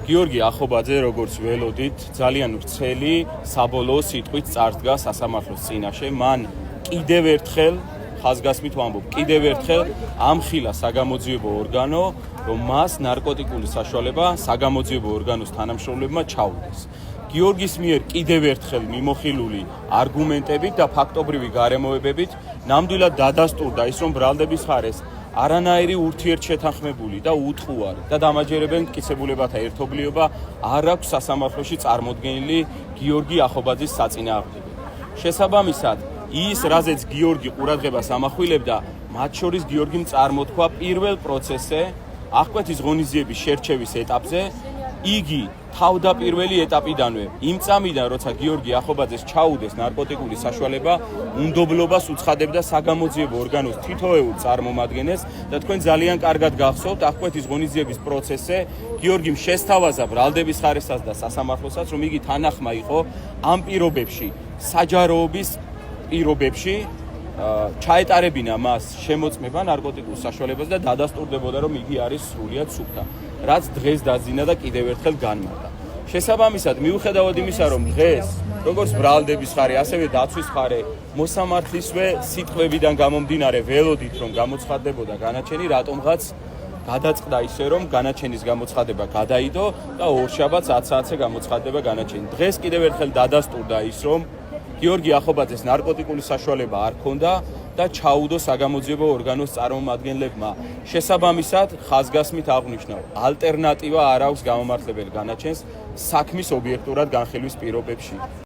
გიორგი ახობაძე, როგორც ველოდით, ძალიან ვრცელი საბოლოო სიტყვით წარდგა სასამართლოს წინაშე. მან კიდევ ერთხელ ხაზგასმით ვამბობ, კიდევ ერთხელ ამხილა საგამოძიებო ორგანო, რომ მას ნარკოტიკული საშუალება საგამოძიებო ორგანოს თანამშრომლებმა ჩაუდეს. გიორგის მიერ კიდევ ერთხელ მიმოხილული არგუმენტებით და ფაქტობრივი გარემოებებით ნამდვილად დადასტურდა ის, რომ ბრალდების მხარეს არანაირი ურთიერთშეთანხმებული და უთყუარი და დამაჯერებელი მტკიცებულებათა ერთობლიობა არ აქვს სასამართლოში წარმოდგენილი გიორგი ახობაძის საწინააღმდეგო. შესაბამისად, ის, რაზეც გიორგი ყურადღებას ამახვილებდა, მათ შორის გიორგიმ წარმოთქვა პირველ პროცესზე, აღკვეთის ღონისძიების შერჩევის ეტაპზე, იგი თავდაპირველი ეტაპიდანვე, იმ წამიდან, როცა გიორგი ახობაძეს ჩაუდეს ნარკოტიკული საშუალება, უნდობლობას უცხადებდა საგამოძიებო ორგანოს თითოეულ წარმომადგენელს და თქვენ ძალიან კარგად გახსოვთ, აღკვეთის ღონისძიების პროცესზე გიორგიმ შესთავაზა ბრალდების მხარესაც და სასამართლოსაც, რომ იგი თანახმა იყო ამ პირობებში, საჯაროობის პირობებში ჩაეტარებინა მას შემოწმება ნარკოტიკულ საშუალებას და დადასტურდებოდა, რომ იგი არის სრულიად სუფთა, რაც დღეს დაძინა და კიდევ ერთხელ განმარტა. შესაბამისად, მიუხედავად იმისა, რომ დღეს როგორც ბრალდების მხარე, ასევე დაცვის მხარე მოსამართლისვე სიტყვებიდან გამომდინარე ველოდით, რომ გამოცხადდებოდა განაჩენი, რატომღაც გადაწყდა ისე, რომ განაჩენის გამოცხადება გადაიდო და ორშაბათს 10 საათზე გამოცხადდება განაჩენი. დღეს კიდევ ერთხელ დადასტურდა ის, რომ გიორგი ახობაძეს ნარკოტიკული საშუალება არ ჰქონდა და ჩაუდო საგამოძიებო ორგანოს წარმომადგენლებმა. შესაბამისად, ხაზგასმით აღვნიშნავ, ალტერნატივა არ აქვს გამომართლებელ განაჩენს საქმის ობიექტურად განხილვის პირობებში.